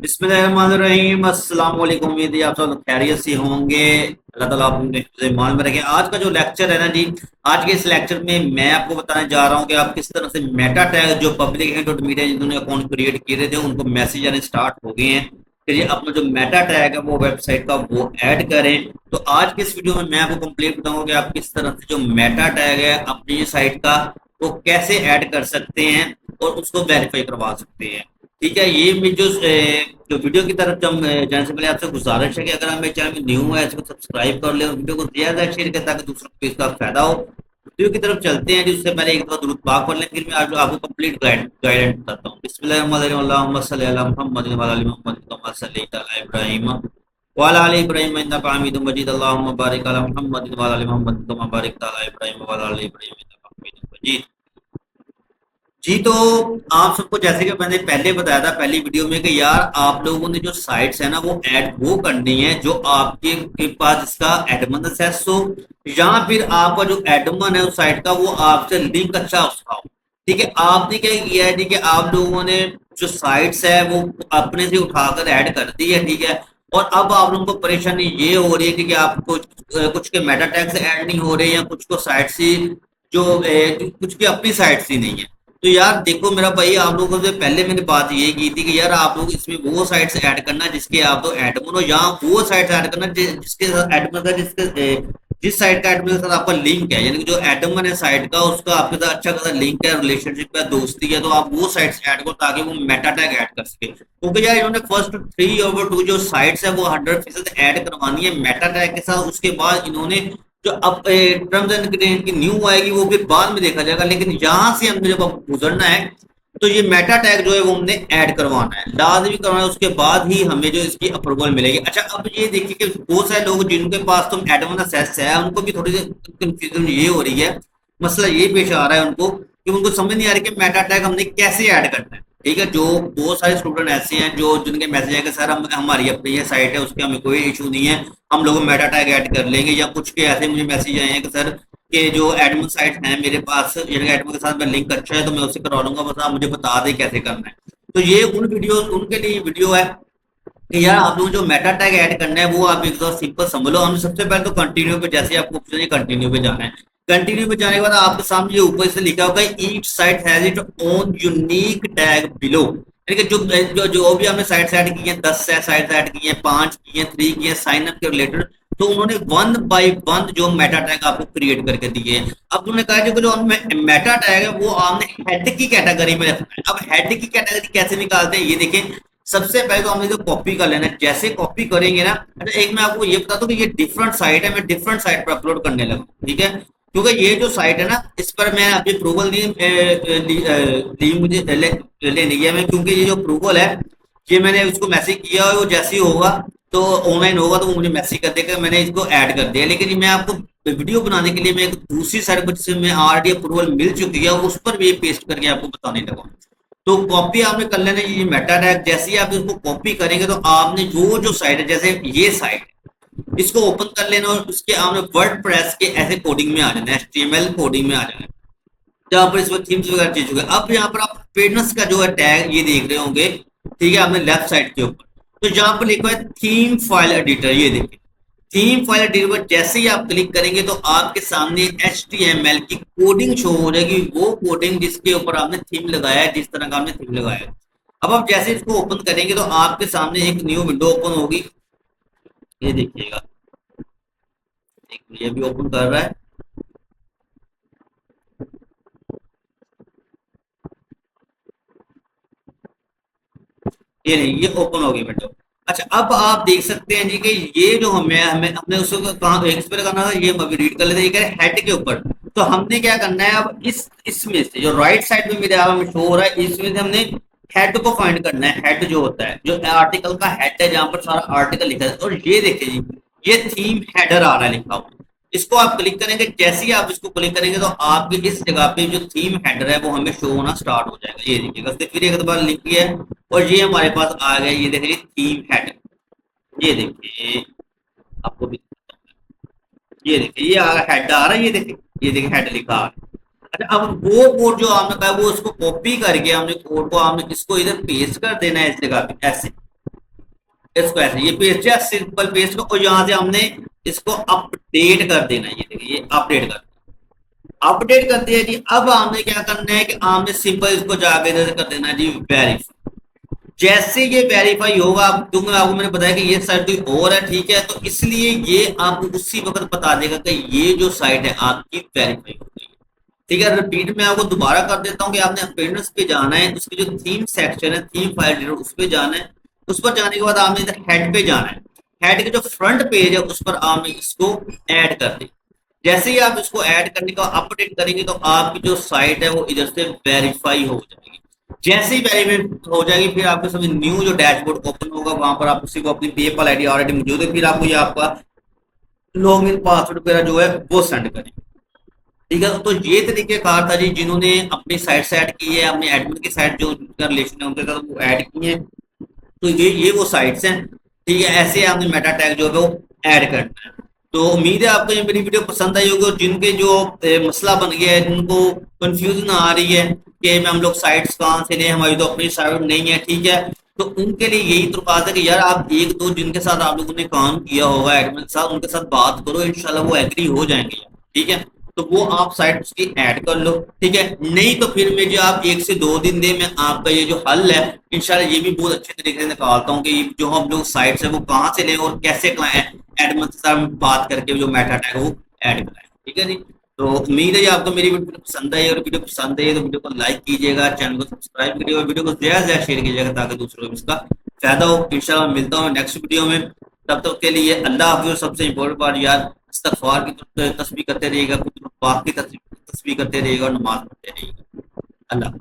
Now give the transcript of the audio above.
बिस्मिल्लाहिर्रहमानिर्रहीम। अस्सलाम वालेकुम। उम्मीद है आप सब लोग खैरियत से होंगे। अल्लाह ताला अपने हिफ्ज़ ईमान में रखे। आज का जो लेक्चर है ना जी, आज के इस लेक्चर में मैं आपको बताने जा रहा हूँ कि आप किस तरह से मेटा टैग जो पब्लिक है डॉट मीडिया जिन्होंने अकाउंट क्रिएट किए थे उनको मैसेज आने स्टार्ट हो गए हैं कि ये अपना जो मेटा टैग है वो वेबसाइट का वो ऐड करें। तो आज के इस वीडियो में मैं आपको कंप्लीट बताऊंगा कि आप किस तरह से जो मेटा टैग है अपनी साइट का वो कैसे ऐड कर सकते हैं और उसको वेरीफाई करवा सकते हैं। ठीक है, ये मैं जो वीडियो की तरफ जब जाने से पहले आपसे गुजारिश है कि अगर आप मेरे चैनल में न्यू है इसको सब्सक्राइब कर ले और वीडियो को ज़्यादा शेयर करें ताकि दूसरों को इसका फायदा हो। वीडियो की तरफ चलते हैं, जिससे पहले एक दफा दुरूद पाक पढ़ लें, फिर मैं आज आपको कंप्लीट गाइडेंस बताता हूँ। बिस्मिल्लाहिर्रहमानिर्रहीम। सल्ली अला मुहम्मद व अला आलि मुहम्मद कमा सल्लैता अला इब्राहीम व अला आलि इब्राहीम इन्नका हमीदुम मजीद। अल्लाहुम्मा बारिक अला मुहम्मद व अला आलि मुहम्मद कमा बारकता अला इब्राहीम व अला आलि इब्राहीम इन्नका हमीदुम मजीद। जी, तो आप सबको जैसे कि मैंने पहले बताया था पहली वीडियो में कि यार आप लोगों ने जो साइट्स है ना वो ऐड वो करनी है जो आपके के पास इसका एडमन एक्सेस हो, या फिर आपका जो एडमन है उस साइट का वो आपसे लिंक अच्छा उसका हो। ठीक है, आपने क्या किया है? ठीक है, आप लोगों ने जो साइट्स है वो अपने से उठाकर ऐड कर दी है। ठीक है, और अब आप लोगों को परेशानी ये हो रही है कि आपको कुछ के मेटा टैग से ऐड नहीं हो रहे हैं, कुछ को साइट से कुछ की अपनी साइट से नहीं है। तो यार देखो मेरा भाई, आप लोगों से पहले मैंने बात ये की थी कि यार आप लोग इसमें वो साइट्स ऐड करना जिसके आप तो एडमिन हो, या वो साइट्स ऐड करना जिसके साथ एडमिन का जिस साइट का एडमिन के साथ आपका लिंक है, यानी कि जो एडमिन है साइट का उसका आपके साथ अच्छा खासा लिंक है, रिलेशनशिप है, दोस्ती है, तो आप वो साइट्स ऐड करो ताकि वो मेटा टैग ऐड कर सके। क्योंकि यार इन्होंने फर्स्ट 3 और 2 जो साइट्स है वो 100% ऐड करवानी है मेटा टैग के साथ। उसके बाद इन्होंने जो अब टर्म्स एंड कंडीशन की न्यू आएगी वो फिर बाद में देखा जाएगा, लेकिन यहाँ से हमने जब अब गुजरना है तो ये मेटा टैग जो है वो हमने ऐड करवाना है, लाजमी करवाना है। उसके बाद ही हमें जो इसकी अप्रूवल मिलेगी। अच्छा, अब ये देखिए कि बहुत सारे लोग जिनके पास तो एडमिन एक्सेस है उनको भी थोड़ी सी कंफ्यूजन ये हो रही है, मसला ये पेश आ रहा है उनको कि उनको समझ नहीं आ रही कि मेटा टैग हमने कैसे ऐड करना है। ठीक है, जो बहुत सारे स्टूडेंट ऐसे हैं जो जिनके मैसेज है कि सर हम हमारी अपनी ये साइट है उसके हमें कोई इशू नहीं है, हम लोग मेटा टैग ऐड कर लेंगे। या कुछ के ऐसे मुझे मैसेज आए हैं कि सर के जो एडमिन साइट है मेरे पास, एडमिन के साथ मैं लिंक अच्छा है तो मैं उससे करवा लूंगा, बस आप मुझे बता दें कैसे करना है। तो ये उन वीडियो उनके लिए वीडियो है कि यार आप लोग जो मेटा टैग ऐड करना है वो आप एक दो सिंपल समझ लो। हम सबसे पहले तो कंटिन्यू पे, जैसे आपको ऑप्शन है कंटिन्यू पे जाना है। कंटिन्यू पे जाने के बाद आपके सामने ये ऊपर से लिखा होगा each site has it own unique tag below, यानी कि जो भी हमने साइट्स ऐड की हैं, 10 साइट्स ऐड की हैं, 5 की हैं, 3 की हैं साइन अप के रिलेटेड, तो उन्होंने वन बाय वन जो मेटा टैग आपको क्रिएट करके दिए हैं। अब उन्होंने कहा जो मेटा टैग है वो आपने हेड की कैटेगरी में रखना है। अब हेड की कैटेगरी कैसे निकालते हैं ये देखें। सबसे पहले तो हमने जो कॉपी कर लेना है, जैसे कॉपी करेंगे ना। अच्छा, एक मैं आपको ये बता दूं कि ये डिफरेंट साइट है, मैं डिफरेंट साइट पर अपलोड करने लगा। ठीक है, क्योंकि ये जो साइट है ना इस पर मैं अभी अप्रूवल ली मुझे लेने गया मैं, क्योंकि ये जो अप्रूवल है ये मैंने उसको मैसेज किया और वो जैसे ही होगा तो ऑनलाइन होगा तो वो मुझे मैसेज कर देगा मैंने इसको ऐड कर दिया। लेकिन मैं आपको वीडियो बनाने के लिए मैं एक दूसरी साइट पर जिससे मैं ऑलरेडी अप्रूवल मिल चुकी है उस पर भी पेस्ट करके आपको बताने लगा। तो कॉपी आपने कर लेना ये मेटा टैग। जैसे ही आप इसको कॉपी करेंगे तो आपने जो साइट है, जैसे ये साइट है, इसको ओपन कर लेना और उसके आपने वर्ड प्रेस के ऐसे कोडिंग में आ जाना है, एचटीएमएल कोडिंग में आ जाना है, जहाँ पर इस पर थीम्स वगैरह चीज हो गए। अब यहाँ पर आप पेडनेस का जो है टैग ये देख रहे होंगे। ठीक है, आपने लेफ्ट साइड के ऊपर तो जहाँ पर लिखा है थीम फाइल एडिटर, ये देखिए थीम फाइल एडिटर पर जैसे ही आप क्लिक करेंगे तो आपके सामने HTML की कोडिंग शो हो जाएगी, वो कोडिंग जिसके ऊपर आपने थीम लगाया है, जिस तरह का आपने थीम लगाया है। अब आप जैसे इसको ओपन करेंगे तो आपके सामने एक न्यू विंडो ओपन होगी। ये देखिएगा, ये भी ओपन कर रहा है। ये नहीं, ये ओपन होगी विंडो। अच्छा, अब आप देख सकते हैं जी कि ये जो हमें हमें हमने उसको कहाँ एक्स पे करना था, ये हम अभी रीड कर लेते हैं। ये कह रहे हैं हेड के ऊपर, तो हमने क्या करना है अब इसमें से जो राइट साइड में मेरे हमें शो हो रहा है इसमें से हमने हेड को फाइंड करना है। हेड जो होता है जो आर्टिकल का हेड है जहां पर सारा आर्टिकल लिखा है, और ये देखिए जी ये थीम हेडर आ रहा है लिखा हुआ। इसको आप क्लिक करेंगे, जैसे ही आप इसको क्लिक करेंगे तो आपकी इस जगह पे जो थीम हेडर है वो हमें शो होना स्टार्ट हो जाएगा। ये देखिएगा, फिर एक बार लिख है और ये हमारे पास आ गया। ये देखिए थीम हेड, ये देखिए आपको भी, ये देखिए ये हेड आ रहा है, ये देखिए हेड लिखा आ रहा है। अच्छा, अब वो कोड जो आपने कहा वो उसको कॉपी करके हमने कोड को हमने इसको इधर पेस्ट कर देना है इस जगह पे ऐसे। इसको ऐसे ये पेस्ट है, सिंपल पेस्ट को, और यहाँ से हमने इसको अपडेट कर देना है। ये देखिए ये अपडेट कर दिया जी। अब हमने क्या करना है कि हमने सिंपल इसको जाके इधर कर देना है जी वेरीफाई। जैसे ये वेरीफाई होगा, आप क्योंकि आपको मैंने बताया कि ये साइट कोई और है, ठीक है, तो इसलिए ये आपको उसी वक्त बता देगा कि ये जो साइट है आपकी वेरीफाई हो गई है। ठीक है, रिपीट में आपको दोबारा कर देता हूँ कि आपने अपेंडेंस पे जाना है, उसकी जो थीम सेक्शन है, थीम फाइल उस पे जाना है। उस पर जाने के बाद आपने इधर हेड पे जाना है। हेड के जो फ्रंट पेज है उस पर आपने इसको ऐड कर दें। जैसे ही आप इसको ऐड करने का अपडेट करेंगे तो आपकी जो साइट है वो इधर से वेरीफाई हो जाएगी। जैसे ही वेरीफाई हो जाएगी फिर आपके सामने न्यू जो डैशबोर्ड ओपन होगा, वहां पर आप उसी को अपनी पेपल आईडी ऑलरेडी मौजूद है, फिर आपको ये आपका लॉग इन पासवर्ड वगैरह जो है वो सेंड करें। ठीक है, तो ये तरीके कार था जी, जिन्होंने अपनी साइट से ऐड की है, अपने एडमिन की साइट जो उनका रिलेशन है उनके साथ वो ऐड की है। तो ये वो साइट्स हैं। ठीक है, ऐसे आपने मेटा टैग जो है वो ऐड करना है। तो उम्मीद है आपको ये मेरी वीडियो पसंद आई होगी, और जिनके जो मसला बन गया है, जिनको कंफ्यूजन आ रही है कि हम लोग साइट्स कहाँ से लें, हमारी तो अपनी साइट नहीं है, ठीक है, तो उनके लिए यही तो बात है कि यार आप एक दो जिनके साथ आप लोगों ने काम किया होगा एडमिन के साथ, उनके साथ बात करो, इंशाल्लाह वो एग्री हो जाएंगे। ठीक है, तो वो आप साइट उसकी ऐड कर लो। ठीक है, नहीं तो फिर मुझे आप 1 से 2 दिन दे, मैं आपका ये जो हल है इंशाल्लाह ये भी बहुत अच्छे तरीके से निकालता हूँ कि जो हम लोग साइट्स है वो कहाँ से लें और कैसे एडमिन के साथ बात करके जो मेटा टैग वो ऐड कराएं। ठीक है जी, तो उम्मीद है कि आपको मेरी वीडियो पसंद आई, और वीडियो पसंद आई तो वीडियो को लाइक कीजिएगा, चैनल को सब्सक्राइब करिएगा, और वीडियो को ज्यादा से ज्यादा शेयर कीजिएगा ताकि दूसरों को इसका फायदा हो। इंशाल्लाह मिलता हूँ नेक्स्ट वीडियो में, तब तक के लिए अल्लाह हाफिज़। सबसे इम्पोर्टेंट बात यार, इस्तगफार की तस्बीह करते रहिएगा, कुछ पाक की तस्बीह करते रहिएगा, और नमाज पढ़ते रहिएगा। अल्लाह।